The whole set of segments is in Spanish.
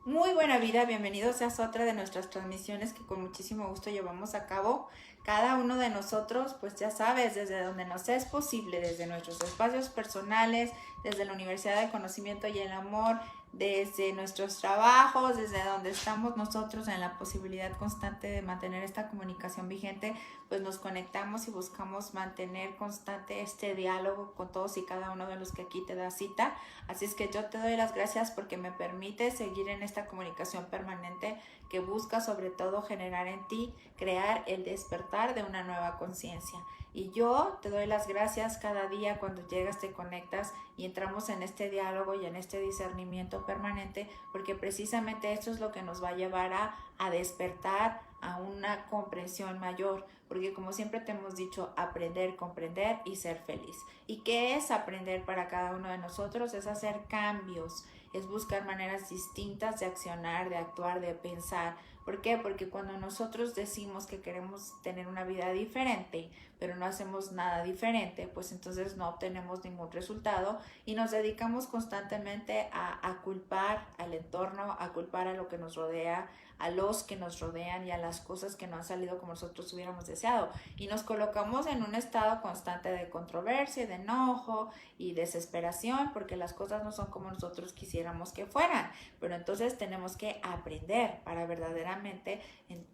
Muy buena vida, bienvenidos a otra de nuestras transmisiones que con muchísimo gusto llevamos a cabo. Cada uno de nosotros, pues ya sabes, desde donde nos es posible, desde nuestros espacios personales, desde la Universidad del Conocimiento y el Amor, desde nuestros trabajos, desde donde estamos nosotros en la posibilidad constante de mantener esta comunicación vigente, pues nos conectamos y buscamos mantener constante este diálogo con todos y cada uno de los que aquí te da cita. Así es que yo te doy las gracias porque me permite seguir en esta comunicación permanente que busca sobre todo generar en ti, crear el despertar de una nueva conciencia. Y yo te doy las gracias cada día cuando llegas, te conectas y entramos en este diálogo y en este discernimiento permanente, porque precisamente esto es lo que nos va a llevar a despertar a una comprensión mayor, porque como siempre te hemos dicho, aprender, comprender y ser feliz. ¿Y qué es aprender para cada uno de nosotros? Es hacer cambios, es buscar maneras distintas de accionar, de actuar, de pensar. ¿Por qué? Porque cuando nosotros decimos que queremos tener una vida diferente, pero no hacemos nada diferente, pues entonces no obtenemos ningún resultado y nos dedicamos constantemente a culpar al entorno, a culpar a lo que nos rodea, a los que nos rodean y a las cosas que no han salido como nosotros hubiéramos deseado. Y nos colocamos en un estado constante de controversia, de enojo y desesperación porque las cosas no son como nosotros quisiéramos que fueran. Pero entonces tenemos que aprender para verdaderamente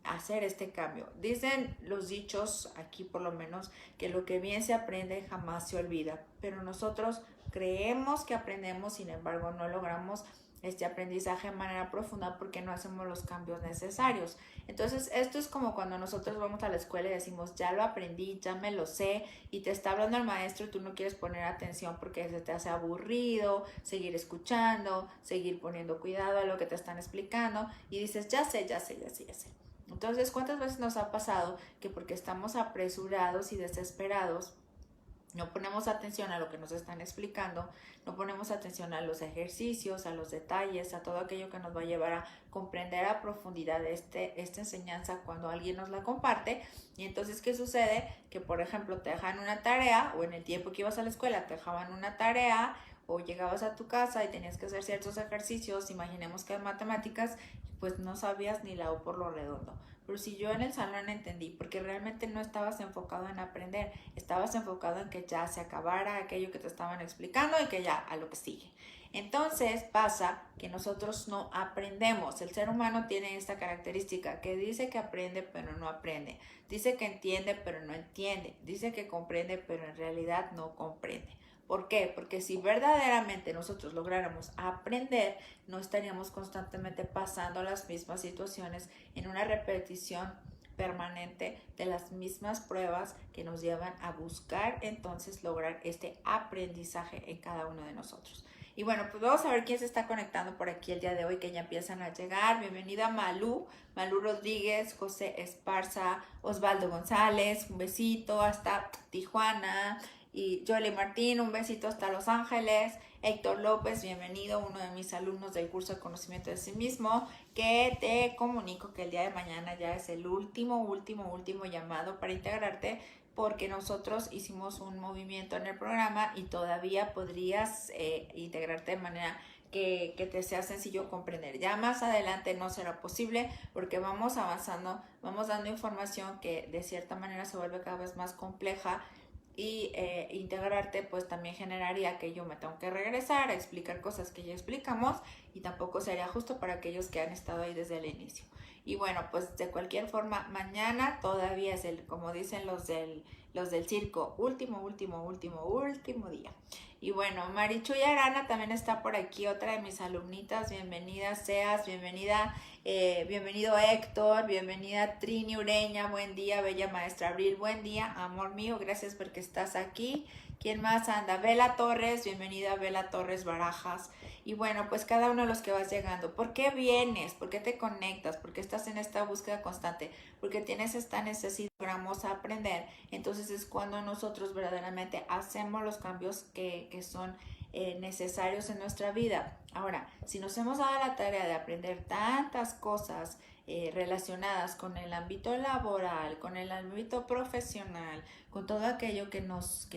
hacer este cambio. Dicen los dichos, aquí por lo menos, que lo que bien se aprende jamás se olvida. Pero nosotros creemos que aprendemos, sin embargo no logramos este aprendizaje de manera profunda porque no hacemos los cambios necesarios. Entonces esto es como cuando nosotros vamos a la escuela y decimos ya lo aprendí, ya me lo sé y te está hablando el maestro y tú no quieres poner atención porque se te hace aburrido seguir escuchando, seguir poniendo cuidado a lo que te están explicando y dices ya sé, ya sé, ya sé, ya sé. Entonces, ¿cuántas veces nos ha pasado que porque estamos apresurados y desesperados no ponemos atención a lo que nos están explicando, no ponemos atención a los ejercicios, a los detalles, a todo aquello que nos va a llevar a comprender a profundidad esta enseñanza cuando alguien nos la comparte? Y entonces, ¿qué sucede? Que, por ejemplo, te dejan una tarea o en el tiempo que ibas a la escuela te dejaban una tarea o llegabas a tu casa y tenías que hacer ciertos ejercicios, imaginemos que en matemáticas, pues no sabías ni la U por lo redondo. Pero si yo en el salón entendí, porque realmente no estabas enfocado en aprender, estabas enfocado en que ya se acabara aquello que te estaban explicando y que ya a lo que sigue. Entonces pasa que nosotros no aprendemos. El ser humano tiene esta característica que dice que aprende pero no aprende. Dice que entiende pero no entiende. Dice que comprende pero en realidad no comprende. ¿Por qué? Porque si verdaderamente nosotros lográramos aprender, no estaríamos constantemente pasando las mismas situaciones en una repetición permanente de las mismas pruebas que nos llevan a buscar entonces lograr este aprendizaje en cada uno de nosotros. Y bueno, pues vamos a ver quién se está conectando por aquí el día de hoy, que ya empiezan a llegar. Bienvenida Malú Rodríguez, José Esparza, Osvaldo González, un besito hasta Tijuana. Y Jolie Martín, un besito hasta Los Ángeles. Héctor López, bienvenido, uno de mis alumnos del curso de conocimiento de sí mismo, que te comunico que el día de mañana ya es el último llamado para integrarte, porque nosotros hicimos un movimiento en el programa y todavía podrías integrarte de manera que te sea sencillo comprender. Ya más adelante no será posible porque vamos avanzando, vamos dando información que de cierta manera se vuelve cada vez más compleja y integrarte pues también generaría que yo me tengo que regresar a explicar cosas que ya explicamos y tampoco sería justo para aquellos que han estado ahí desde el inicio. Y bueno, pues de cualquier forma, mañana todavía es el, como dicen los del circo, último día. Y bueno, Marichuy Arana también está por aquí, otra de mis alumnitas. Bienvenida seas, bienvenido Héctor, bienvenida Trini Ureña, buen día, bella maestra Abril, buen día, amor mío, gracias porque estás aquí. ¿Quién más anda? Vela Torres, bienvenida Vela Torres Barajas. Y bueno, pues cada uno de los que vas llegando, ¿por qué vienes? ¿Por qué te conectas? ¿Por qué estás en esta búsqueda constante? Porque tienes esta necesidad, logramos aprender. Entonces es cuando nosotros verdaderamente hacemos los cambios que son necesarios en nuestra vida. Ahora, si nos hemos dado la tarea de aprender tantas cosas relacionadas con el ámbito laboral, con el ámbito profesional, con todo aquello que nos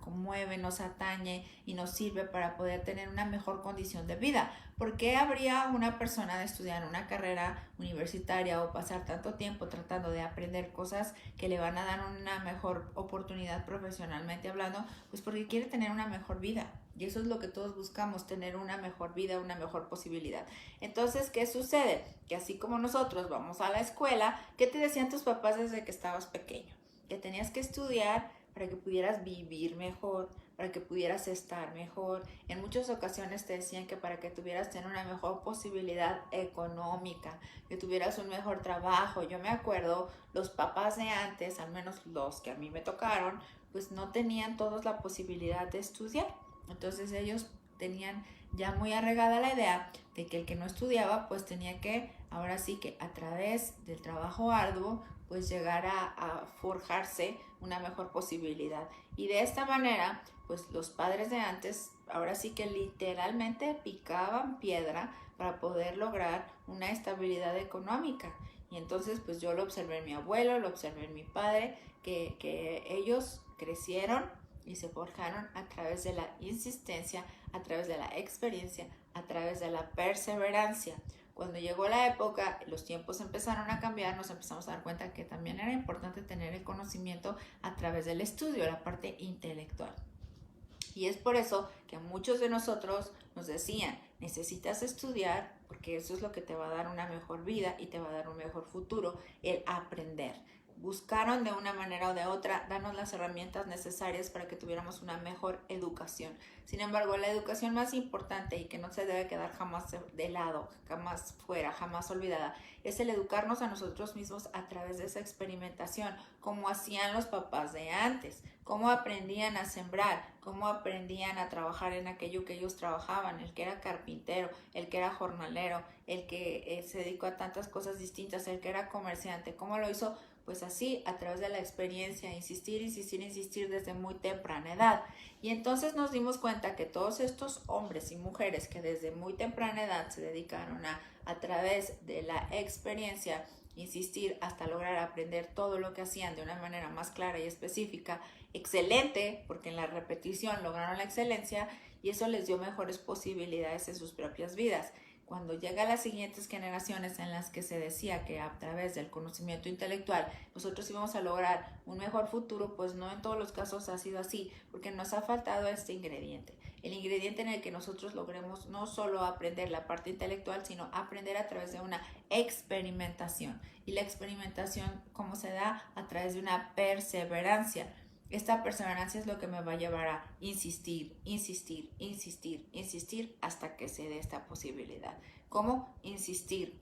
conmueve, nos atañe y nos sirve para poder tener una mejor condición de vida. ¿Por qué habría una persona de estudiar una carrera universitaria o pasar tanto tiempo tratando de aprender cosas que le van a dar una mejor oportunidad profesionalmente hablando? Pues porque quiere tener una mejor vida. Y eso es lo que todos buscamos, tener una mejor vida, una mejor posibilidad. Entonces, ¿qué sucede? Que así como nosotros vamos a la escuela, ¿qué te decían tus papás desde que estabas pequeño? Que tenías que estudiar para que pudieras vivir mejor, para que pudieras estar mejor. En muchas ocasiones te decían que para que tuvieras tener una mejor posibilidad económica, que tuvieras un mejor trabajo. Yo me acuerdo, los papás de antes, al menos los que a mí me tocaron, pues no tenían todos la posibilidad de estudiar. Entonces ellos tenían ya muy arraigada la idea de que el que no estudiaba pues tenía que, ahora sí que a través del trabajo arduo, pues llegar a forjarse una mejor posibilidad. Y de esta manera, pues los padres de antes, ahora sí que literalmente picaban piedra para poder lograr una estabilidad económica. Y entonces pues yo lo observé en mi abuelo, lo observé en mi padre, que ellos crecieron y se forjaron a través de la insistencia, a través de la experiencia, a través de la perseverancia. Cuando llegó la época, los tiempos empezaron a cambiar, nos empezamos a dar cuenta que también era importante tener el conocimiento a través del estudio, la parte intelectual. Y es por eso que muchos de nosotros nos decían, necesitas estudiar porque eso es lo que te va a dar una mejor vida y te va a dar un mejor futuro, el aprender. Buscaron de una manera o de otra darnos las herramientas necesarias para que tuviéramos una mejor educación. Sin embargo, la educación más importante y que no se debe quedar jamás de lado, jamás fuera, jamás olvidada, es el educarnos a nosotros mismos a través de esa experimentación, como hacían los papás de antes, cómo aprendían a sembrar, cómo aprendían a trabajar en aquello que ellos trabajaban, el que era carpintero, el que era jornalero, el que se dedicó a tantas cosas distintas, el que era comerciante, cómo lo hizo. Pues así, a través de la experiencia, insistir desde muy temprana edad. Y entonces nos dimos cuenta que todos estos hombres y mujeres que desde muy temprana edad se dedicaron a través de la experiencia, insistir hasta lograr aprender todo lo que hacían de una manera más clara y específica, excelente, porque en la repetición lograron la excelencia y eso les dio mejores posibilidades en sus propias vidas. Cuando llega a las siguientes generaciones en las que se decía que a través del conocimiento intelectual nosotros íbamos a lograr un mejor futuro, pues no en todos los casos ha sido así, porque nos ha faltado este ingrediente. El ingrediente en el que nosotros logremos no solo aprender la parte intelectual, sino aprender a través de una experimentación. Y la experimentación, ¿cómo se da? A través de una perseverancia. Esta perseverancia es lo que me va a llevar a insistir hasta que se dé esta posibilidad. ¿Cómo? Insistir.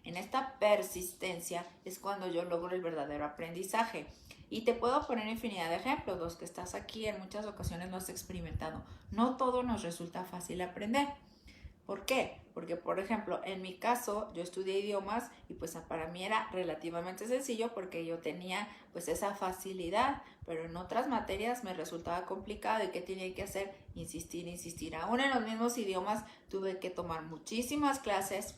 En esta persistencia es cuando yo logro el verdadero aprendizaje. Y te puedo poner infinidad de ejemplos. Los que estás aquí en muchas ocasiones lo has experimentado. No todo nos resulta fácil aprender. ¿Por qué? Porque, por ejemplo, en mi caso, yo estudié idiomas y pues para mí era relativamente sencillo porque yo tenía pues esa facilidad, pero en otras materias me resultaba complicado y ¿qué tenía que hacer? Insistir. Aún en los mismos idiomas tuve que tomar muchísimas clases,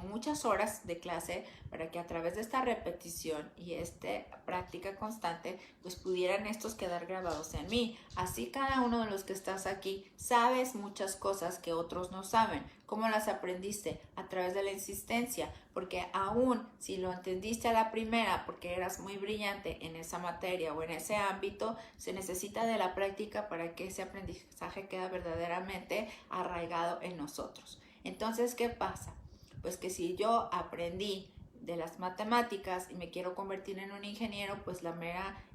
muchas horas de clase para que a través de esta repetición y esta práctica constante pues pudieran estos quedar grabados en mí. Así cada uno de los que estás aquí sabes muchas cosas que otros no saben. ¿Cómo las aprendiste? A través de la insistencia, porque aún si lo entendiste a la primera porque eras muy brillante en esa materia o en ese ámbito, se necesita de la práctica para que ese aprendizaje quede verdaderamente arraigado en nosotros. Entonces, ¿qué pasa? Pues que si yo aprendí de las matemáticas y me quiero convertir en un ingeniero, pues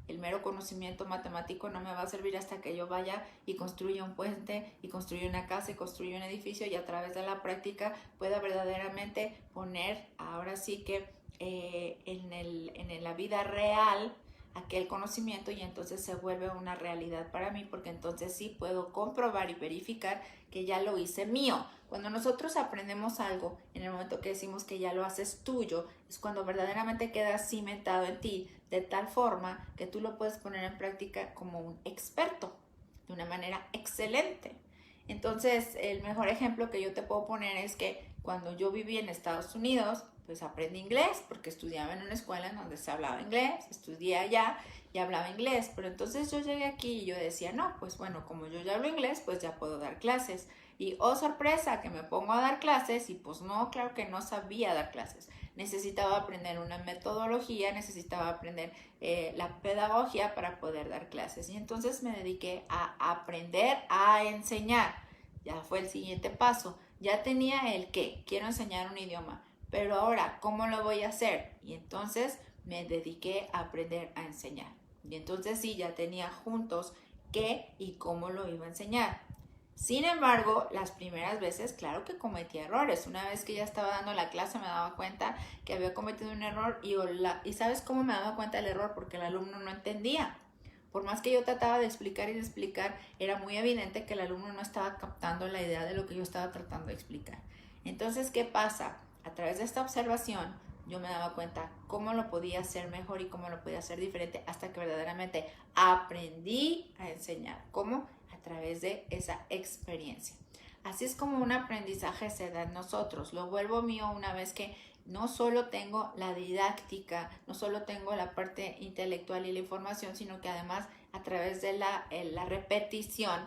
el mero conocimiento matemático no me va a servir hasta que yo vaya y construya un puente y construya una casa y construya un edificio y a través de la práctica pueda verdaderamente poner ahora sí que en la vida real aquel conocimiento y entonces se vuelve una realidad para mí porque entonces sí puedo comprobar y verificar que ya lo hice mío. Cuando nosotros aprendemos algo, en el momento que decimos que ya lo haces tuyo, es cuando verdaderamente queda cimentado en ti de tal forma que tú lo puedes poner en práctica como un experto, de una manera excelente. Entonces, el mejor ejemplo que yo te puedo poner es que cuando yo viví en Estados Unidos, pues aprendí inglés porque estudiaba en una escuela en donde se hablaba inglés, estudié allá y hablaba inglés, pero entonces yo llegué aquí y yo decía, no, pues bueno, como yo ya hablo inglés, pues ya puedo dar clases. Y oh sorpresa, que me pongo a dar clases y pues no, claro que no sabía dar clases. Necesitaba aprender una metodología, necesitaba aprender la pedagogía para poder dar clases. Y entonces me dediqué a aprender a enseñar. Ya fue el siguiente paso. Ya tenía el qué, quiero enseñar un idioma, pero ahora, ¿cómo lo voy a hacer? Y entonces me dediqué a aprender a enseñar. Y entonces sí, ya tenía juntos qué y cómo lo iba a enseñar. Sin embargo, las primeras veces, claro que cometí errores. Una vez que ya estaba dando la clase me daba cuenta que había cometido un error y ¿sabes cómo me daba cuenta del error? Porque el alumno no entendía. Por más que yo trataba de explicar y de explicar, era muy evidente que el alumno no estaba captando la idea de lo que yo estaba tratando de explicar. Entonces, ¿qué pasa? A través de esta observación, yo me daba cuenta cómo lo podía hacer mejor y cómo lo podía hacer diferente hasta que verdaderamente aprendí a enseñar. ¿Cómo? A través de esa experiencia. Así es como un aprendizaje se da en nosotros. Lo vuelvo mío una vez que no solo tengo la didáctica, no solo tengo la parte intelectual y la información, sino que además a través de la repetición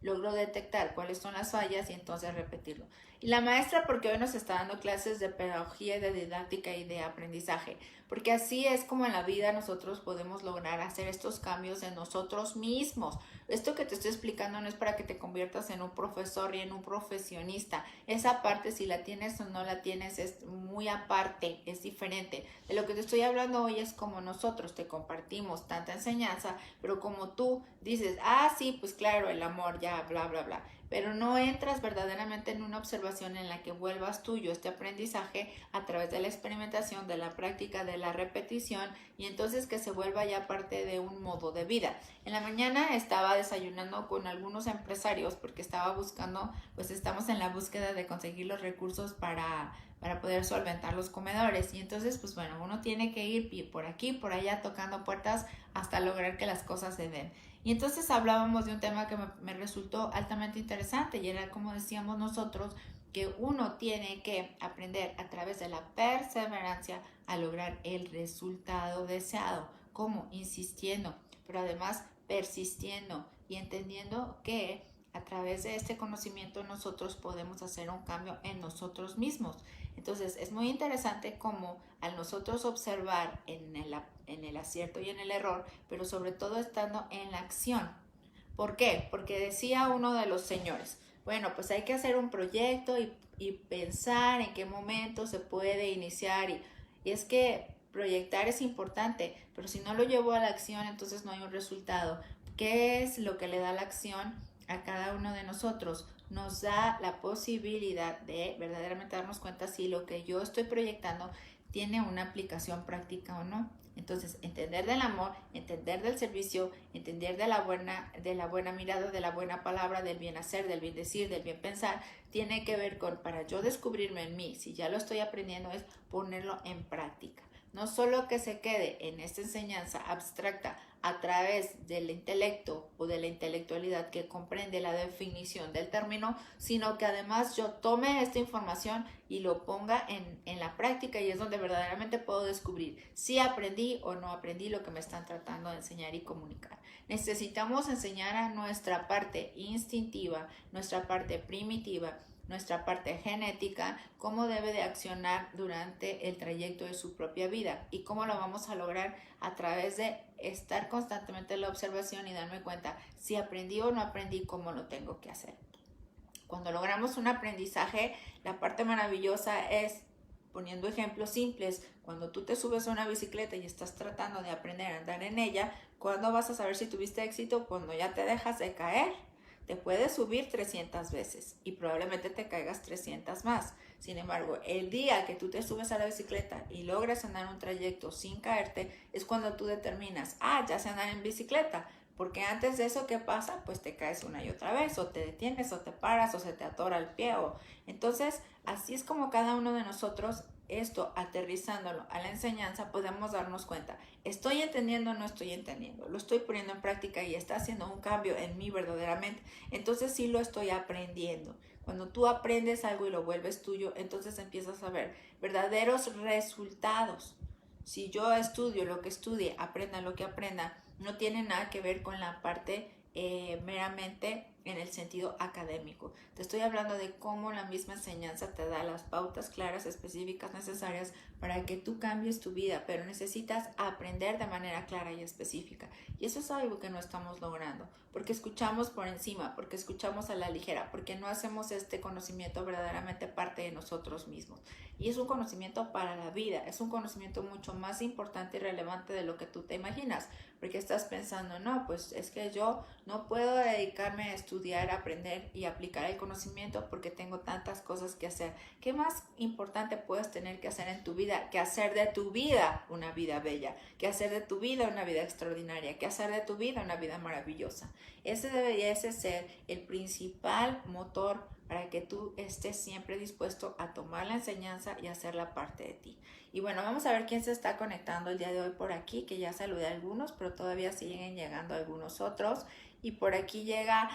logro detectar cuáles son las fallas y entonces repetirlo. Y la maestra, porque hoy nos está dando clases de pedagogía, de didáctica y de aprendizaje, porque así es como en la vida nosotros podemos lograr hacer estos cambios en nosotros mismos. Esto que te estoy explicando no es para que te conviertas en un profesor y en un profesionista. Esa parte, si la tienes o no la tienes, es muy aparte, es diferente. De lo que te estoy hablando hoy es como nosotros te compartimos tanta enseñanza, pero como tú dices, ah, sí, pues claro, el amor, ya, bla, bla, bla. Pero no entras verdaderamente en una observación en la que vuelvas tuyo este aprendizaje a través de la experimentación, de la práctica, de la repetición y entonces que se vuelva ya parte de un modo de vida. En la mañana estaba desayunando con algunos empresarios porque estaba buscando, pues estamos en la búsqueda de conseguir los recursos para poder solventar los comedores y entonces pues bueno, uno tiene que ir por aquí, por allá tocando puertas hasta lograr que las cosas se den. Y entonces hablábamos de un tema que me resultó altamente interesante y era como decíamos nosotros que uno tiene que aprender a través de la perseverancia a lograr el resultado deseado. ¿Cómo? Insistiendo, pero además persistiendo y entendiendo que a través de este conocimiento nosotros podemos hacer un cambio en nosotros mismos. Entonces es muy interesante cómo al nosotros observar en el acierto y en el error, pero sobre todo estando en la acción. ¿Por qué? Porque decía uno de los señores, bueno, pues hay que hacer un proyecto y pensar en qué momento se puede iniciar y es que proyectar es importante, pero si no lo llevo a la acción, entonces no hay un resultado. ¿Qué es lo que le da la acción a cada uno de nosotros? Nos da la posibilidad de verdaderamente darnos cuenta si lo que yo estoy proyectando tiene una aplicación práctica o no. Entonces, entender del amor, entender del servicio, entender de la buena mirada, de la buena palabra, del bien hacer, del bien decir, del bien pensar, tiene que ver con, para yo descubrirme en mí, si ya lo estoy aprendiendo, es ponerlo en práctica. No solo que se quede en esta enseñanza abstracta a través del intelecto o de la intelectualidad que comprende la definición del término, sino que además yo tome esta información y lo ponga en la práctica y es donde verdaderamente puedo descubrir si aprendí o no aprendí lo que me están tratando de enseñar y comunicar. Necesitamos enseñar a nuestra parte instintiva, nuestra parte primitiva, nuestra parte genética, cómo debe de accionar durante el trayecto de su propia vida y cómo lo vamos a lograr a través de estar constantemente en la observación y darme cuenta si aprendí o no aprendí, cómo lo tengo que hacer. Cuando logramos un aprendizaje, la parte maravillosa es, poniendo ejemplos simples, cuando tú te subes a una bicicleta y estás tratando de aprender a andar en ella, ¿cuándo vas a saber si tuviste éxito? Cuando ya te dejas de caer. Te puedes subir 300 veces y probablemente te caigas 300 más. Sin embargo, el día que tú te subes a la bicicleta y logras andar un trayecto sin caerte, es cuando tú determinas, ya sé andar en bicicleta. Porque antes de eso, ¿qué pasa? Pues te caes una y otra vez, o te detienes, o te paras, o se te atora el pie. Entonces, así es como cada uno de nosotros, esto aterrizándolo a la enseñanza, podemos darnos cuenta. ¿Estoy entendiendo o no estoy entendiendo? ¿Lo estoy poniendo en práctica y está haciendo un cambio en mí verdaderamente? Entonces sí lo estoy aprendiendo. Cuando tú aprendes algo y lo vuelves tuyo, entonces empiezas a ver verdaderos resultados. Si yo estudio lo que estudie, aprenda lo que aprenda, no tiene nada que ver con la parte meramente en el sentido académico. Te estoy hablando de cómo la misma enseñanza te da las pautas claras, específicas, necesarias para que tú cambies tu vida, pero necesitas aprender de manera clara y específica. Y eso es algo que no estamos logrando, porque escuchamos por encima, porque escuchamos a la ligera, porque no hacemos este conocimiento verdaderamente parte de nosotros mismos. Y es un conocimiento para la vida, es un conocimiento mucho más importante y relevante de lo que tú te imaginas, porque estás pensando, no, pues es que yo no puedo dedicarme a estudiar, aprender y aplicar el conocimiento porque tengo tantas cosas que hacer. ¿Qué más importante puedes tener que hacer en tu vida que hacer de tu vida una vida bella, que hacer de tu vida una vida extraordinaria, que hacer de tu vida una vida maravillosa? Ese debería ser el principal motor para que tú estés siempre dispuesto a tomar la enseñanza y hacerla parte de ti. Y bueno, vamos a ver quién se está conectando el día de hoy por aquí, que ya saludé a algunos, pero todavía siguen llegando algunos otros. Y por aquí llega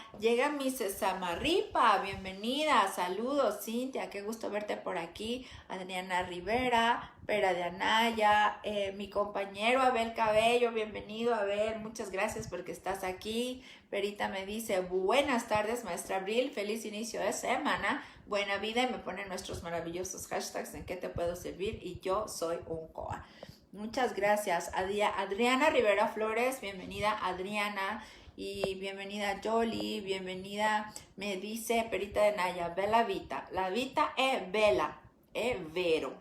Miss Samarripa, bienvenida, saludos Cintia, qué gusto verte por aquí, Adriana Rivera, Pera de Anaya, mi compañero Abel Cabello, bienvenido Abel, muchas gracias porque estás aquí. Perita me dice, buenas tardes maestra Abril, feliz inicio de semana, buena vida, y me pone nuestros maravillosos hashtags en qué te puedo servir y yo soy un COA. Muchas gracias. Adriana Rivera Flores, bienvenida Adriana. Y bienvenida Jolie, bienvenida, me dice Perita de Naya, Bella Vita. La Vita es Bella, es Vero.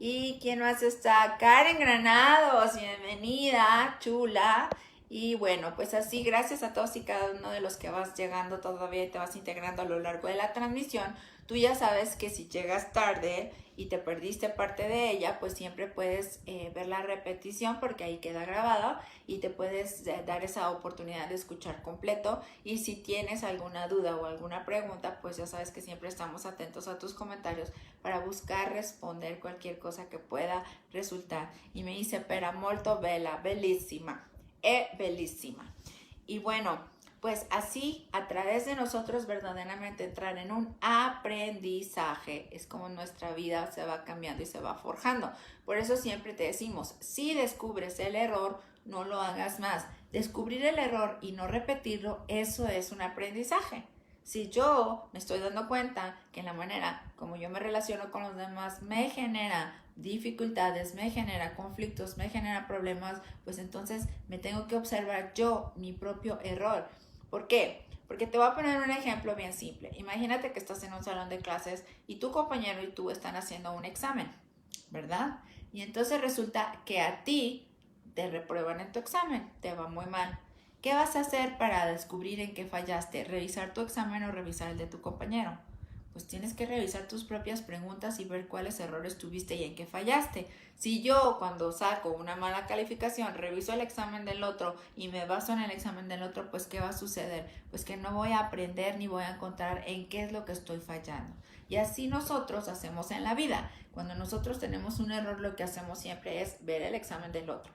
¿Y quién más está? Karen Granados, bienvenida, chula. Y bueno, pues así, gracias a todos y cada uno de los que vas llegando todavía y te vas integrando a lo largo de la transmisión. Tú ya sabes que si llegas tarde y te perdiste parte de ella, pues siempre puedes ver la repetición porque ahí queda grabado y te puedes dar esa oportunidad de escuchar completo. Y si tienes alguna duda o alguna pregunta, pues ya sabes que siempre estamos atentos a tus comentarios para buscar responder cualquier cosa que pueda resultar. Y me dice, pera molto bella, bellísima. Bellísima. Y bueno, pues así a través de nosotros verdaderamente entrar en un aprendizaje es como nuestra vida se va cambiando y se va forjando. Por eso siempre te decimos, si descubres el error, no lo hagas más. Descubrir el error y no repetirlo, eso es un aprendizaje. Si yo me estoy dando cuenta que la manera como yo me relaciono con los demás me genera dificultades, me genera conflictos, me genera problemas, pues entonces me tengo que observar yo mi propio error. ¿Por qué? Porque te voy a poner un ejemplo bien simple. Imagínate que estás en un salón de clases y tu compañero y tú están haciendo un examen, ¿verdad? Y entonces resulta que a ti te reprueban en tu examen, te va muy mal. ¿Qué vas a hacer para descubrir en qué fallaste? ¿Revisar tu examen o revisar el de tu compañero? Pues tienes que revisar tus propias preguntas y ver cuáles errores tuviste y en qué fallaste. Si yo cuando saco una mala calificación reviso el examen del otro y me baso en el examen del otro, pues ¿qué va a suceder? Pues que no voy a aprender ni voy a encontrar en qué es lo que estoy fallando. Y así nosotros hacemos en la vida. Cuando nosotros tenemos un error, lo que hacemos siempre es ver el examen del otro.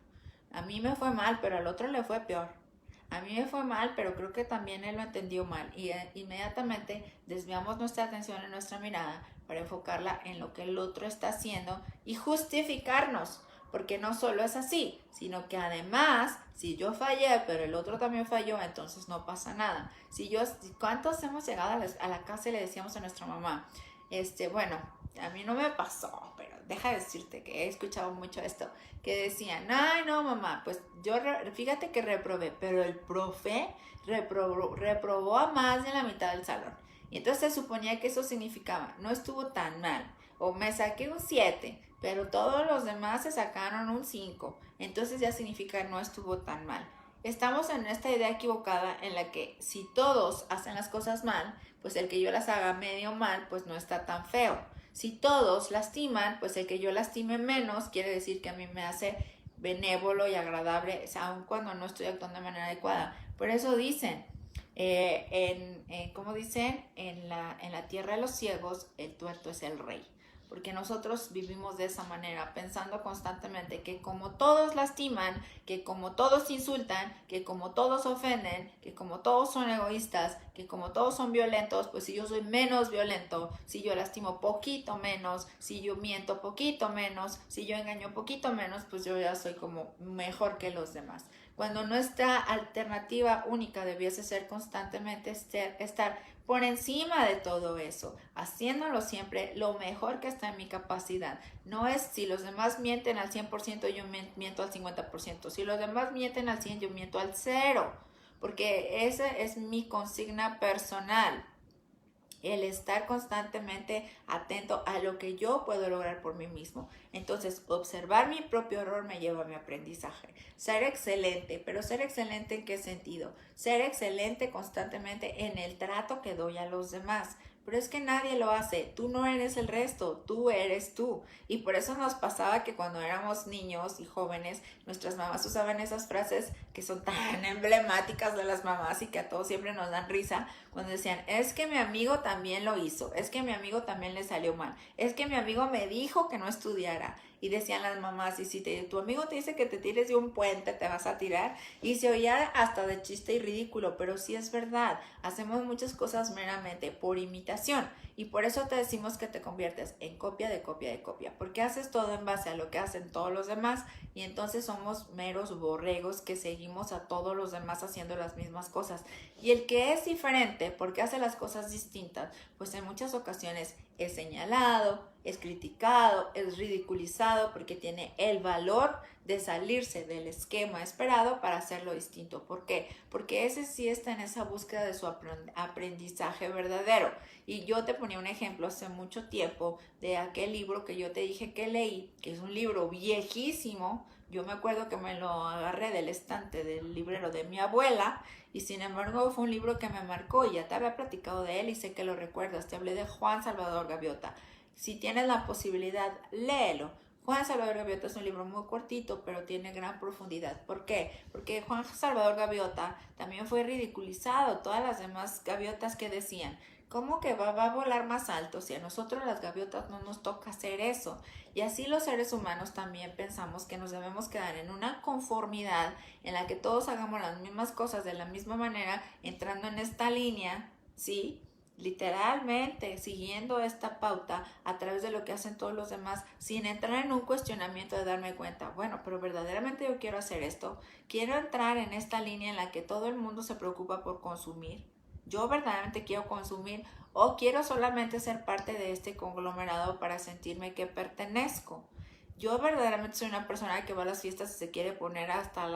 A mí me fue mal, pero al otro le fue peor. A mí me fue mal, pero creo que también él lo entendió mal. Y inmediatamente desviamos nuestra atención y nuestra mirada para enfocarla en lo que el otro está haciendo y justificarnos. Porque no solo es así, sino que además, si yo fallé, pero el otro también falló, entonces no pasa nada. ¿Cuántos hemos llegado a la casa y le decíamos a nuestra mamá, bueno, a mí no me pasó, pero deja de decirte que he escuchado mucho esto, que decían, ay no mamá, pues yo fíjate que reprobé, pero el profe reprobó a más de la mitad del salón. Y entonces se suponía que eso significaba, no estuvo tan mal, o me saqué un 7, pero todos los demás se sacaron un 5, entonces ya significa no estuvo tan mal. Estamos en esta idea equivocada en la que si todos hacen las cosas mal, pues el que yo las haga medio mal, pues no está tan feo. Si todos lastiman, pues el que yo lastime menos quiere decir que a mí me hace benévolo y agradable, aun cuando no estoy actuando de manera adecuada. Por eso dicen, como dicen, en la tierra de los ciegos, el tuerto es el rey. Porque nosotros vivimos de esa manera, pensando constantemente que como todos lastiman, que como todos insultan, que como todos ofenden, que como todos son egoístas, que como todos son violentos, pues si yo soy menos violento, si yo lastimo poquito menos, si yo miento poquito menos, si yo engaño poquito menos, pues yo ya soy como mejor que los demás. Cuando nuestra alternativa única debiese ser constantemente estar por encima de todo eso, haciéndolo siempre lo mejor que está en mi capacidad. No es si los demás mienten al 100%, yo miento al 50%. Si los demás mienten al 100%, yo miento al 0%, porque esa es mi consigna personal. El estar constantemente atento a lo que yo puedo lograr por mí mismo. Entonces, observar mi propio error me lleva a mi aprendizaje. Ser excelente, pero ser excelente ¿en qué sentido? Ser excelente constantemente en el trato que doy a los demás. Pero es que nadie lo hace, tú no eres el resto, tú eres tú. Y por eso nos pasaba que cuando éramos niños y jóvenes, nuestras mamás usaban esas frases que son tan emblemáticas de las mamás y que a todos siempre nos dan risa, cuando decían, es que mi amigo también lo hizo, es que mi amigo también le salió mal, es que mi amigo me dijo que no estudiara. Y decían las mamás, y si tu amigo te dice que te tires de un puente, te vas a tirar. Y se oía hasta de chiste y ridículo, pero sí es verdad. Hacemos muchas cosas meramente por imitación. Y por eso te decimos que te conviertes en copia de copia de copia. Porque haces todo en base a lo que hacen todos los demás. Y entonces somos meros borregos que seguimos a todos los demás haciendo las mismas cosas. Y el que es diferente, porque hace las cosas distintas, pues en muchas ocasiones es señalado, es criticado, es ridiculizado porque tiene el valor de salirse del esquema esperado para hacerlo distinto. ¿Por qué? Porque ese sí está en esa búsqueda de su aprendizaje verdadero. Y yo te ponía un ejemplo hace mucho tiempo de aquel libro que yo te dije que leí, que es un libro viejísimo. Yo me acuerdo que me lo agarré del estante del librero de mi abuela y sin embargo fue un libro que me marcó y ya te había platicado de él y sé que lo recuerdas. Te hablé de Juan Salvador Gaviota. Si tienes la posibilidad, léelo. Juan Salvador Gaviota es un libro muy cortito, pero tiene gran profundidad. ¿Por qué? Porque Juan Salvador Gaviota también fue ridiculizado. Todas las demás gaviotas que decían, ¿cómo que va a volar más alto si a nosotros las gaviotas no nos toca hacer eso? Y así los seres humanos también pensamos que nos debemos quedar en una conformidad en la que todos hagamos las mismas cosas de la misma manera, entrando en esta línea, ¿sí? Literalmente siguiendo esta pauta a través de lo que hacen todos los demás, sin entrar en un cuestionamiento de darme cuenta, bueno, pero verdaderamente yo quiero hacer esto, quiero entrar en esta línea en la que todo el mundo se preocupa por consumir, yo verdaderamente quiero consumir o quiero solamente ser parte de este conglomerado para sentirme que pertenezco. Yo verdaderamente soy una persona que va a las fiestas y se quiere poner hasta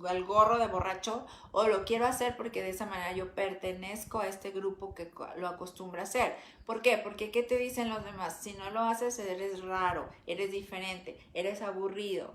el gorro de borracho, o lo quiero hacer porque de esa manera yo pertenezco a este grupo que lo acostumbra a hacer. ¿Por qué? Porque ¿qué te dicen los demás? Si no lo haces eres raro, eres diferente, eres aburrido,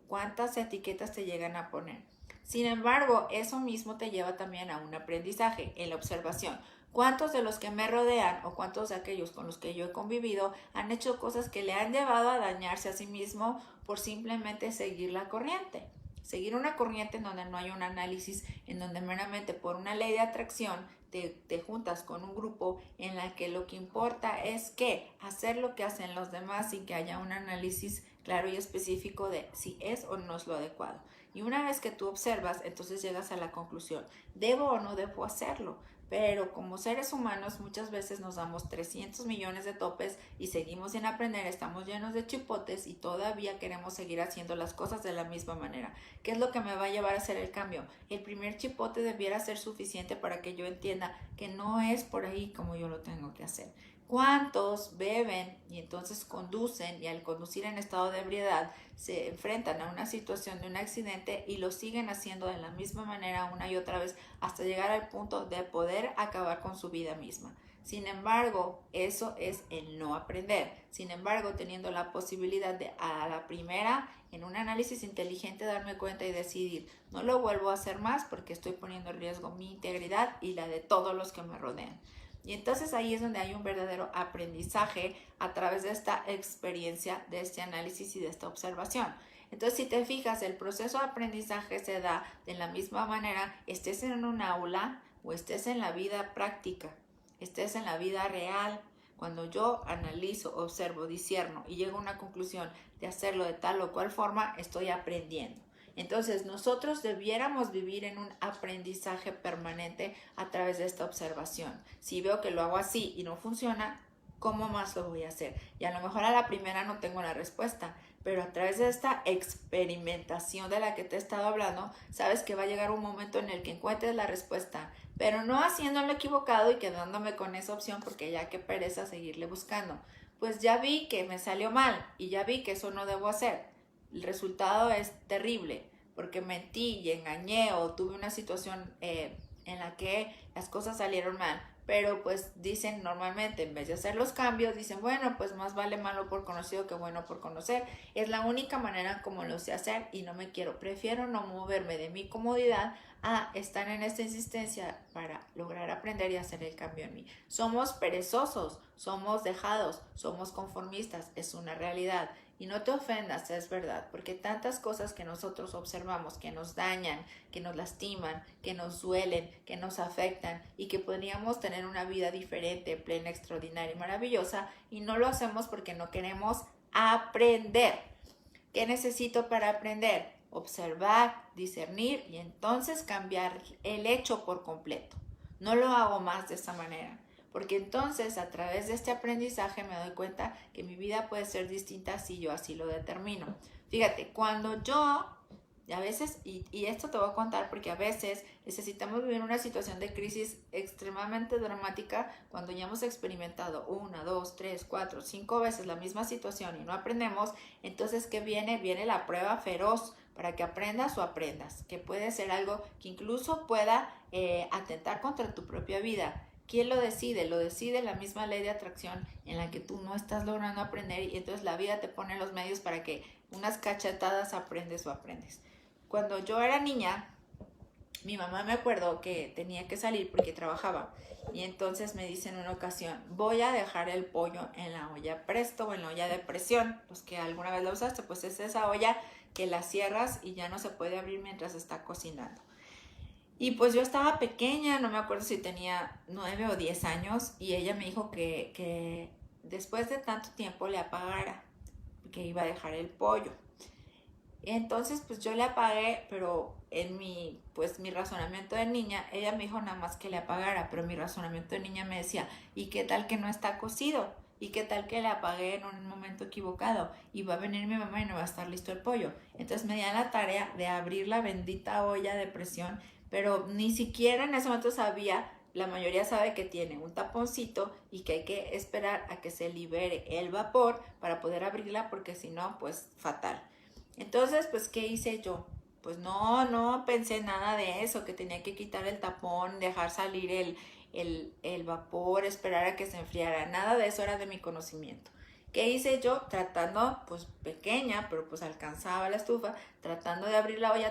¿cuántas etiquetas te llegan a poner? Sin embargo, eso mismo te lleva también a un aprendizaje en la observación. ¿Cuántos de los que me rodean o cuántos de aquellos con los que yo he convivido han hecho cosas que le han llevado a dañarse a sí mismo por simplemente seguir la corriente? Seguir una corriente en donde no hay un análisis, en donde meramente por una ley de atracción te juntas con un grupo en la que lo que importa es que hacer lo que hacen los demás sin que haya un análisis claro y específico de si es o no es lo adecuado. Y una vez que tú observas, entonces llegas a la conclusión, ¿debo o no debo hacerlo? Pero como seres humanos muchas veces nos damos 300 millones de topes y seguimos sin aprender, estamos llenos de chipotes y todavía queremos seguir haciendo las cosas de la misma manera. ¿Qué es lo que me va a llevar a hacer el cambio? El primer chipote debiera ser suficiente para que yo entienda que no es por ahí como yo lo tengo que hacer. ¿Cuántos beben y entonces conducen y al conducir en estado de ebriedad se enfrentan a una situación de un accidente y lo siguen haciendo de la misma manera una y otra vez hasta llegar al punto de poder acabar con su vida misma? Sin embargo, eso es el no aprender. Sin embargo, teniendo la posibilidad de a la primera, en un análisis inteligente, darme cuenta y decidir, no lo vuelvo a hacer más porque estoy poniendo en riesgo mi integridad y la de todos los que me rodean. Y entonces ahí es donde hay un verdadero aprendizaje a través de esta experiencia, de este análisis y de esta observación. Entonces, si te fijas, el proceso de aprendizaje se da de la misma manera, estés en un aula o estés en la vida práctica, estés en la vida real. Cuando yo analizo, observo, discierno y llego a una conclusión de hacerlo de tal o cual forma, estoy aprendiendo. Entonces, nosotros debiéramos vivir en un aprendizaje permanente a través de esta observación. Si veo que lo hago así y no funciona, ¿cómo más lo voy a hacer? Y a lo mejor a la primera no tengo la respuesta, pero a través de esta experimentación de la que te he estado hablando, sabes que va a llegar un momento en el que encuentres la respuesta, pero no haciéndolo equivocado y quedándome con esa opción porque ya qué pereza seguirle buscando. Pues ya vi que me salió mal y ya vi que eso no debo hacer. El resultado es terrible porque mentí y engañé o tuve una situación en la que las cosas salieron mal. Pero pues dicen normalmente, en vez de hacer los cambios, dicen, bueno, pues más vale malo por conocido que bueno por conocer. Es la única manera como lo sé hacer y no me quiero. Prefiero no moverme de mi comodidad a estar en esta insistencia para lograr aprender y hacer el cambio en mí. Somos perezosos, somos dejados, somos conformistas, es una realidad. Y no te ofendas, es verdad, porque tantas cosas que nosotros observamos, que nos dañan, que nos lastiman, que nos duelen, que nos afectan y que podríamos tener una vida diferente, plena, extraordinaria y maravillosa, y no lo hacemos porque no queremos aprender. ¿Qué necesito para aprender? Observar, discernir y entonces cambiar el hecho por completo. No lo hago más de esa manera. Porque entonces a través de este aprendizaje me doy cuenta que mi vida puede ser distinta si yo así lo determino. Fíjate, cuando yo, a veces, y esto te voy a contar porque a veces necesitamos vivir una situación de crisis extremadamente dramática cuando ya hemos experimentado 1, 2, 3, 4, 5 veces la misma situación y no aprendemos, entonces ¿qué viene? Viene la prueba feroz para que aprendas o aprendas, que puede ser algo que incluso pueda atentar contra tu propia vida. ¿Quién lo decide? Lo decide la misma ley de atracción en la que tú no estás logrando aprender y entonces la vida te pone los medios para que unas cachetadas aprendes o aprendes. Cuando yo era niña, mi mamá me acuerdo que tenía que salir porque trabajaba y entonces me dice en una ocasión, voy a dejar el pollo en la olla Presto o en la olla de presión. Los que alguna vez la usaste, pues es esa olla que la cierras y ya no se puede abrir mientras está cocinando. Y pues yo estaba pequeña, no me acuerdo si tenía 9 o 10 años, y ella me dijo que después de tanto tiempo le apagara, que iba a dejar el pollo. Entonces pues yo le apagué, pero en mi razonamiento de niña, ella me dijo nada más que le apagara, pero mi razonamiento de niña me decía, ¿y qué tal que no está cocido? ¿Y qué tal que le apagué en un momento equivocado? Y va a venir mi mamá y no va a estar listo el pollo. Entonces me di a la tarea de abrir la bendita olla de presión, pero ni siquiera en ese momento sabía, la mayoría sabe que tiene un taponcito y que hay que esperar a que se libere el vapor para poder abrirla porque si no, pues fatal. Entonces, pues, ¿qué hice yo? Pues no pensé nada de eso, que tenía que quitar el tapón, dejar salir el vapor, esperar a que se enfriara. Nada de eso era de mi conocimiento. ¿Qué hice yo? Tratando, pues pequeña, pero pues alcanzaba la estufa, tratando de abrir la olla,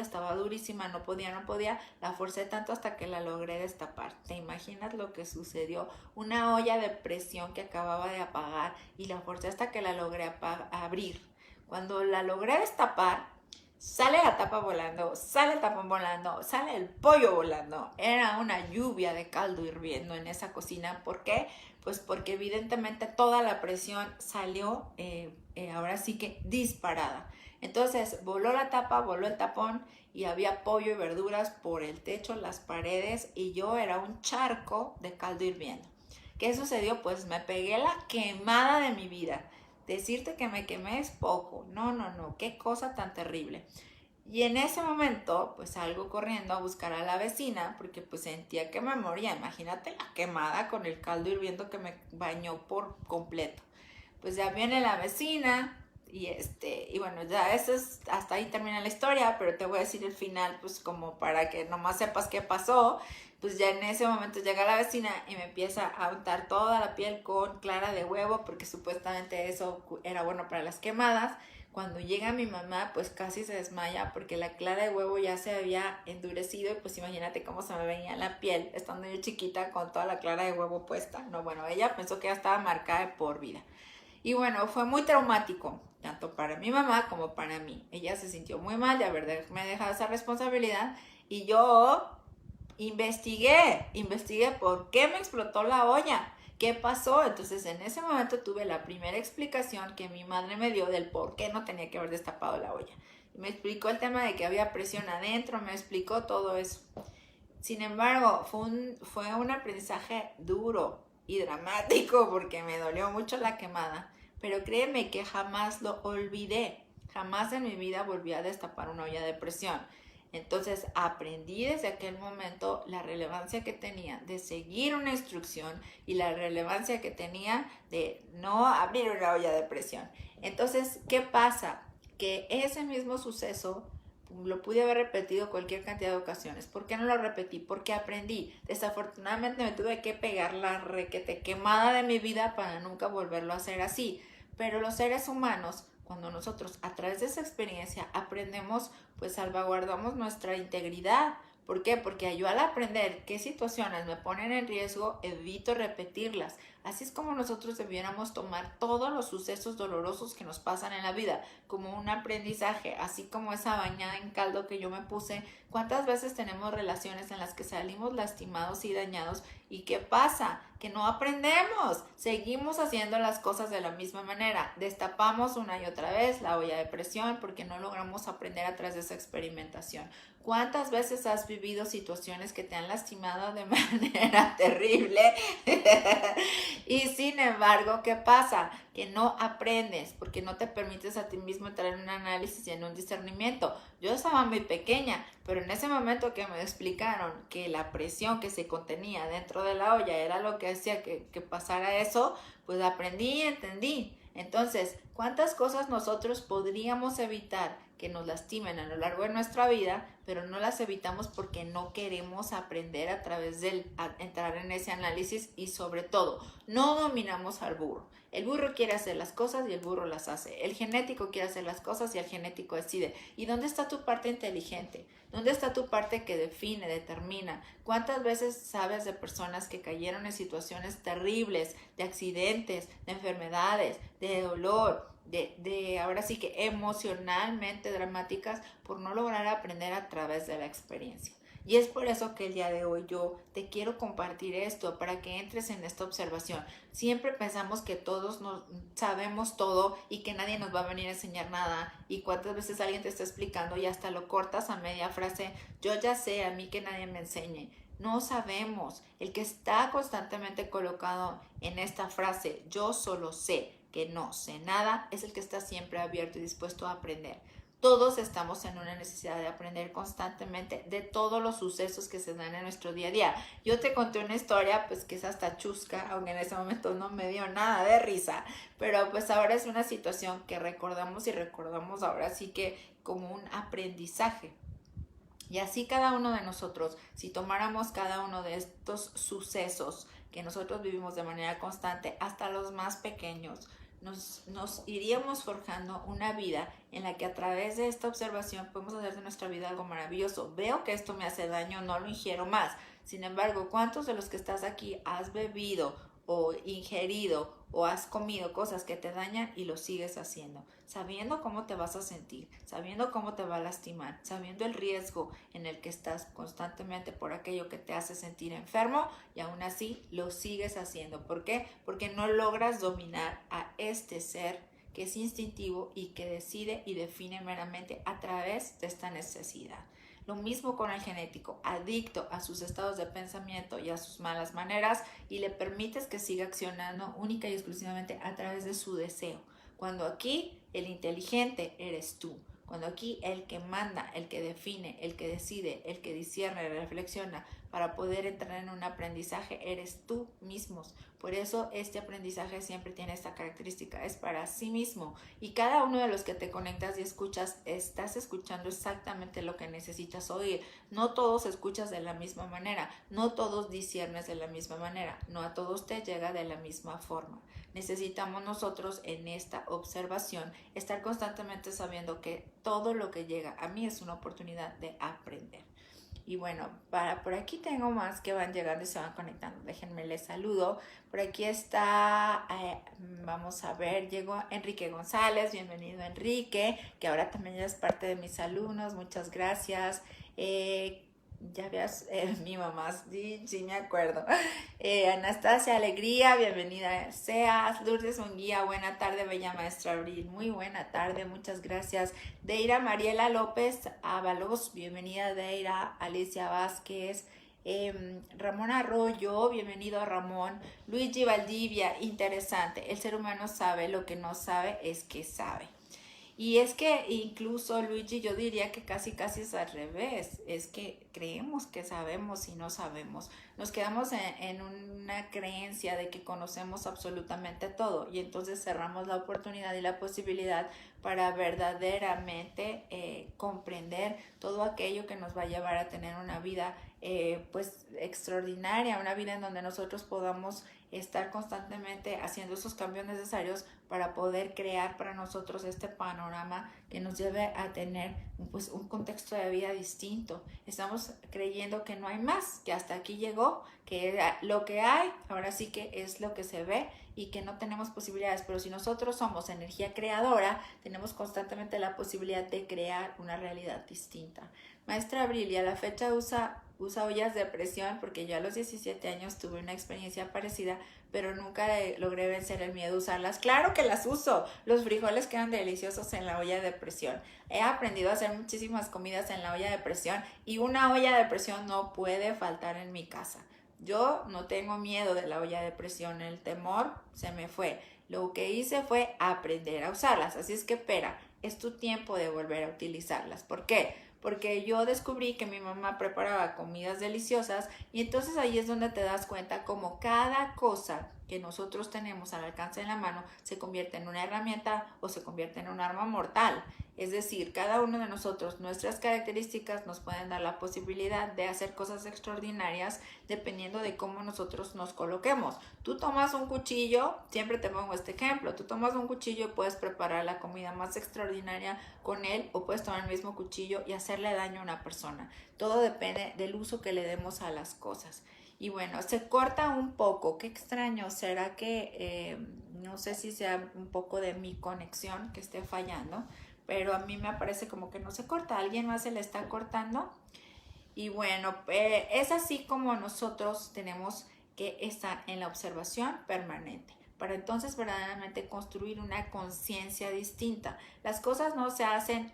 estaba durísima, no podía, la forcé tanto hasta que la logré destapar. ¿Te imaginas lo que sucedió? Una olla de presión que acababa de apagar y la forcé hasta que la logré abrir. Cuando la logré destapar, sale la tapa volando, sale el tapón volando, sale el pollo volando. Era una lluvia de caldo hirviendo en esa cocina. ¿Por qué? Pues porque evidentemente toda la presión salió ahora sí que disparada. Entonces voló la tapa, voló el tapón y había pollo y verduras por el techo, las paredes y yo era un charco de caldo hirviendo. ¿Qué sucedió? Pues me pegué la quemada de mi vida. Decirte que me quemé es poco. No, qué cosa tan terrible. Y en ese momento, pues salgo corriendo a buscar a la vecina porque pues sentía que me moría. Imagínate la quemada con el caldo hirviendo que me bañó por completo. Pues ya viene la vecina y bueno, ya eso es, hasta ahí termina la historia, pero te voy a decir el final, pues como para que nomás sepas qué pasó. Pues ya en ese momento llega la vecina y me empieza a untar toda la piel con clara de huevo porque supuestamente eso era bueno para las quemadas. Cuando llega mi mamá, pues casi se desmaya porque la clara de huevo ya se había endurecido y pues imagínate cómo se me veía la piel estando yo chiquita con toda la clara de huevo puesta. No, bueno, ella pensó que ya estaba marcada de por vida. Y bueno, fue muy traumático, tanto para mi mamá como para mí. Ella se sintió muy mal de haberme dejado esa responsabilidad y yo investigué por qué me explotó la olla, qué pasó. Entonces en ese momento tuve la primera explicación que mi madre me dio del por qué no tenía que haber destapado la olla. Me explicó el tema de que había presión adentro, me explicó todo eso. Sin embargo, fue un aprendizaje duro y dramático porque me dolió mucho la quemada, pero créeme que jamás lo olvidé. Jamás en mi vida volví a destapar una olla de presión. Entonces aprendí desde aquel momento la relevancia que tenía de seguir una instrucción y la relevancia que tenía de no abrir una olla de presión. Entonces, ¿qué pasa? Que ese mismo suceso lo pude haber repetido cualquier cantidad de ocasiones. ¿Por qué no lo repetí? Porque aprendí. Desafortunadamente me tuve que pegar la requete quemada de mi vida para nunca volverlo a hacer así. Pero los seres humanos, cuando nosotros a través de esa experiencia aprendemos, pues salvaguardamos nuestra integridad. ¿Por qué? Porque yo al aprender qué situaciones me ponen en riesgo, evito repetirlas. Así es como nosotros debiéramos tomar todos los sucesos dolorosos que nos pasan en la vida como un aprendizaje, así como esa bañada en caldo que yo me puse. ¿Cuántas veces tenemos relaciones en las que salimos lastimados y dañados? ¿Y qué pasa? Que no aprendemos, seguimos haciendo las cosas de la misma manera, destapamos una y otra vez la olla de presión porque no logramos aprender a través de esa experimentación. ¿Cuántas veces has vivido situaciones que te han lastimado de manera terrible? Y sin embargo, ¿qué pasa? Que no aprendes porque no te permites a ti mismo entrar en un análisis y en un discernimiento. Yo estaba muy pequeña, pero en ese momento que me explicaron que la presión que se contenía dentro de la olla era lo que hacía que pasara eso, pues aprendí y entendí. Entonces, ¿cuántas cosas nosotros podríamos evitar que nos lastimen a lo largo de nuestra vida, pero no las evitamos porque no queremos aprender a través de entrar en ese análisis y sobre todo, no dominamos al burro? El burro quiere hacer las cosas y el burro las hace. El genético quiere hacer las cosas y el genético decide. ¿Y dónde está tu parte inteligente? ¿Dónde está tu parte que define, determina? ¿Cuántas veces sabes de personas que cayeron en situaciones terribles, de accidentes, de enfermedades, de dolor, de ahora sí que emocionalmente dramáticas por no lograr aprender a través de la experiencia? Y es por eso que el día de hoy yo te quiero compartir esto para que entres en esta observación. Siempre pensamos que todos sabemos todo y que nadie nos va a venir a enseñar nada. Y cuántas veces alguien te está explicando y hasta lo cortas a media frase. Yo ya sé, a mí que nadie me enseñe. No sabemos. El que está constantemente colocado en esta frase, yo solo sé que no sé nada, es el que está siempre abierto y dispuesto a aprender. Todos estamos en una necesidad de aprender constantemente de todos los sucesos que se dan en nuestro día a día. Yo te conté una historia pues que es hasta chusca, aunque en ese momento no me dio nada de risa, pero pues ahora es una situación que recordamos y recordamos ahora sí que como un aprendizaje. Y así cada uno de nosotros, si tomáramos cada uno de estos sucesos que nosotros vivimos de manera constante, hasta los más pequeños, nos iríamos forjando una vida en la que a través de esta observación podemos hacer de nuestra vida algo maravilloso. Veo que esto me hace daño, no lo ingiero más. Sin embargo, ¿cuántos de los que estás aquí has bebido o ingerido o has comido cosas que te dañan y lo sigues haciendo? Sabiendo cómo te vas a sentir, sabiendo cómo te va a lastimar, sabiendo el riesgo en el que estás constantemente por aquello que te hace sentir enfermo y aún así lo sigues haciendo. ¿Por qué? Porque no logras dominar a este ser que es instintivo y que decide y define meramente a través de esta necesidad. Lo mismo con el genético, adicto a sus estados de pensamiento y a sus malas maneras y le permites que siga accionando única y exclusivamente a través de su deseo. Cuando aquí el inteligente eres tú, cuando aquí el que manda, el que define, el que decide, el que discierne, reflexiona para poder entrar en un aprendizaje eres tú mismos. Por eso este aprendizaje siempre tiene esta característica, es para sí mismo. Y cada uno de los que te conectas y escuchas, estás escuchando exactamente lo que necesitas oír. No todos escuchas de la misma manera, no todos disciernes de la misma manera, no a todos te llega de la misma forma. Necesitamos nosotros en esta observación estar constantemente sabiendo que todo lo que llega a mí es una oportunidad de aprender. Y bueno, por aquí tengo más que van llegando y se van conectando. Déjenme les saludo. Por aquí está, vamos a ver, llegó Enrique González. Bienvenido, Enrique, que ahora también ya es parte de mis alumnos. Muchas gracias. Ya veas, mi mamá, sí me acuerdo. Anastasia Alegría, bienvenida seas. Lourdes Unguía, buena tarde, bella maestra Abril. Muy buena tarde, muchas gracias. Deira Mariela López Ábalos, bienvenida Deira. Alicia Vázquez, Ramón Arroyo, bienvenido Ramón. Luigi Valdivia, interesante. El ser humano sabe, lo que no sabe es que sabe. Y es que incluso, Luigi, yo diría que casi es al revés. Es que creemos que sabemos y no sabemos. Nos quedamos en una creencia de que conocemos absolutamente todo y entonces cerramos la oportunidad y la posibilidad para verdaderamente comprender todo aquello que nos va a llevar a tener una vida pues extraordinaria, una vida en donde nosotros podamos estar constantemente haciendo esos cambios necesarios para poder crear para nosotros este panorama que nos lleve a tener pues un contexto de vida distinto. Estamos creyendo que no hay más, que hasta aquí llegó, que lo que hay ahora sí que es lo que se ve y que no tenemos posibilidades, pero si nosotros somos energía creadora, tenemos constantemente la posibilidad de crear una realidad distinta. Maestra Abril, y a la fecha usa ollas de presión, porque yo a los 17 años tuve una experiencia parecida, pero nunca logré vencer el miedo a usarlas. Claro que las uso, los frijoles quedan deliciosos en la olla de presión. He aprendido a hacer muchísimas comidas en la olla de presión y una olla de presión no puede faltar en mi casa. Yo no tengo miedo de la olla de presión, el temor se me fue. Lo que hice fue aprender a usarlas, así es que espera, es tu tiempo de volver a utilizarlas. ¿Por qué? Porque yo descubrí que mi mamá preparaba comidas deliciosas y entonces ahí es donde te das cuenta como cada cosa que nosotros tenemos al alcance de la mano se convierte en una herramienta o se convierte en un arma mortal. Es decir, cada uno de nosotros, nuestras características nos pueden dar la posibilidad de hacer cosas extraordinarias dependiendo de cómo nosotros nos coloquemos. Tú tomas un cuchillo, siempre te pongo este ejemplo, tú tomas un cuchillo y puedes preparar la comida más extraordinaria con él o puedes tomar el mismo cuchillo y hacerle daño a una persona. Todo depende del uso que le demos a las cosas. Y bueno, se corta un poco, qué extraño, será que no sé si sea un poco de mi conexión que esté fallando, pero a mí me parece como que no se corta, ¿a alguien más se le está cortando? Y bueno, es así como nosotros tenemos que estar en la observación permanente para entonces verdaderamente construir una conciencia distinta. Las cosas no se hacen,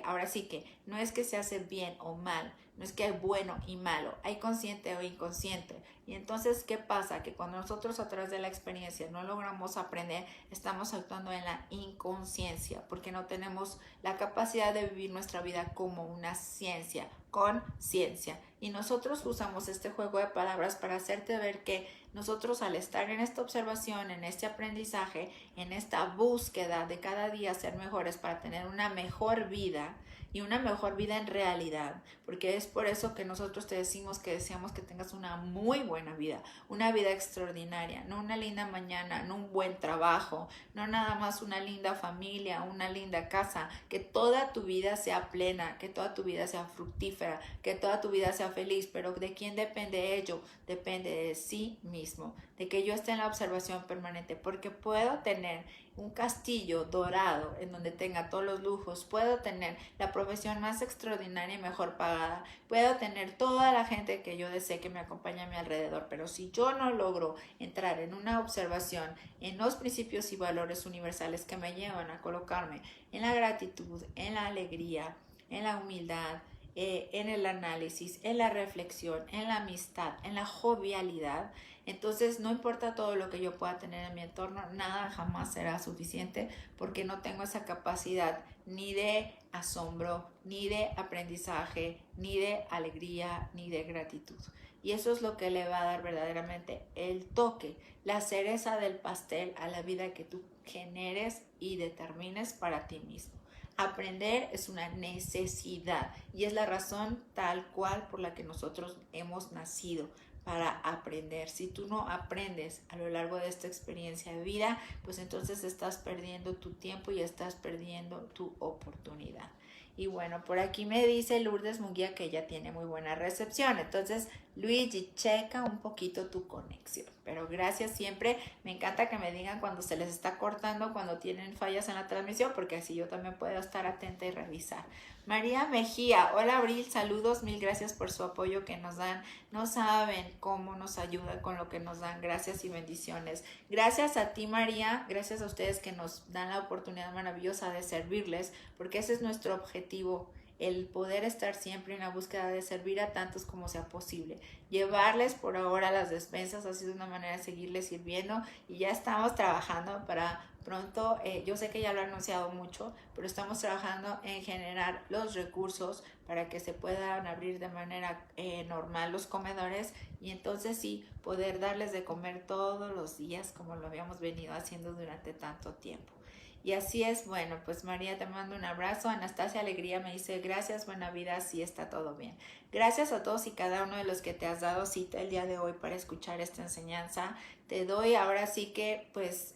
ahora sí que no es que se hace bien o mal, no es que hay bueno y malo, hay consciente o inconsciente. Y entonces, ¿qué pasa? Que cuando nosotros a través de la experiencia no logramos aprender, estamos actuando en la inconsciencia, porque no tenemos la capacidad de vivir nuestra vida como una ciencia, con ciencia. Y nosotros usamos este juego de palabras para hacerte ver que nosotros al estar en esta observación, en este aprendizaje, en esta búsqueda de cada día ser mejores para tener una mejor vida, y una mejor vida en realidad, porque es por eso que nosotros te decimos que deseamos que tengas una muy buena vida, una vida extraordinaria, no una linda mañana, no un buen trabajo, no nada más una linda familia, una linda casa, que toda tu vida sea plena, que toda tu vida sea fructífera, que toda tu vida sea feliz, pero ¿de quién depende ello? Depende de sí mismo, de que yo esté en la observación permanente, porque puedo tener un castillo dorado en donde tenga todos los lujos, puedo tener la profesión más extraordinaria y mejor pagada, puedo tener toda la gente que yo desee que me acompañe a mi alrededor, pero si yo no logro entrar en una observación en los principios y valores universales que me llevan a colocarme en la gratitud, en la alegría, en la humildad, en el análisis, en la reflexión, en la amistad, en la jovialidad, entonces no importa todo lo que yo pueda tener en mi entorno, nada jamás será suficiente porque no tengo esa capacidad ni de asombro, ni de aprendizaje, ni de alegría, ni de gratitud. Y eso es lo que le va a dar verdaderamente el toque, la cereza del pastel a la vida que tú generes y determines para ti mismo. Aprender es una necesidad y es la razón tal cual por la que nosotros hemos nacido, para aprender. Si tú no aprendes a lo largo de esta experiencia de vida, pues entonces estás perdiendo tu tiempo y estás perdiendo tu oportunidad. Y bueno, por aquí me dice Lourdes Munguía que ella tiene muy buena recepción. Entonces, Luigi, checa un poquito tu conexión. Pero gracias siempre. Me encanta que me digan cuando se les está cortando, cuando tienen fallas en la transmisión, porque así yo también puedo estar atenta y revisar. María Mejía, hola Abril, saludos, mil gracias por su apoyo que nos dan. No saben cómo nos ayuda con lo que nos dan. Gracias y bendiciones. Gracias a ti, María. Gracias a ustedes que nos dan la oportunidad maravillosa de servirles, porque ese es nuestro objetivo, el poder estar siempre en la búsqueda de servir a tantos como sea posible. Llevarles por ahora las despensas ha sido una manera de seguirles sirviendo y ya estamos trabajando para pronto, yo sé que ya lo he anunciado mucho, pero estamos trabajando en generar los recursos para que se puedan abrir de manera normal los comedores y entonces sí poder darles de comer todos los días como lo habíamos venido haciendo durante tanto tiempo. Y así es, bueno, pues María, te mando un abrazo. Anastasia Alegría me dice, gracias, buena vida, sí está todo bien. Gracias a todos y cada uno de los que te has dado cita el día de hoy para escuchar esta enseñanza. Te doy ahora sí que, pues,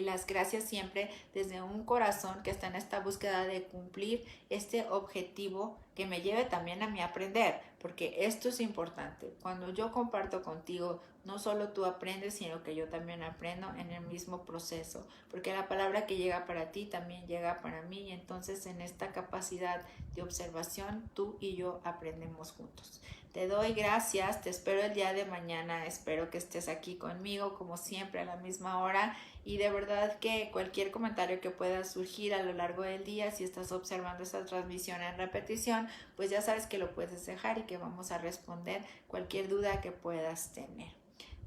las gracias siempre desde un corazón que está en esta búsqueda de cumplir este objetivo que me lleve también a mí aprender, porque esto es importante. Cuando yo comparto contigo, no solo tú aprendes, sino que yo también aprendo en el mismo proceso, porque la palabra que llega para ti también llega para mí y entonces en esta capacidad de observación tú y yo aprendemos juntos. Te doy gracias, te espero el día de mañana, espero que estés aquí conmigo como siempre a la misma hora y de verdad que cualquier comentario que pueda surgir a lo largo del día, si estás observando esta transmisión en repetición, pues ya sabes que lo puedes dejar y que vamos a responder cualquier duda que puedas tener.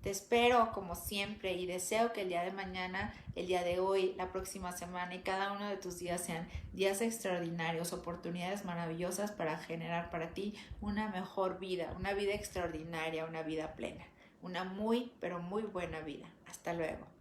Te espero como siempre y deseo que el día de mañana, el día de hoy, la próxima semana y cada uno de tus días sean días extraordinarios, oportunidades maravillosas para generar para ti una mejor vida, una vida extraordinaria, una vida plena, una muy, pero muy buena vida. Hasta luego.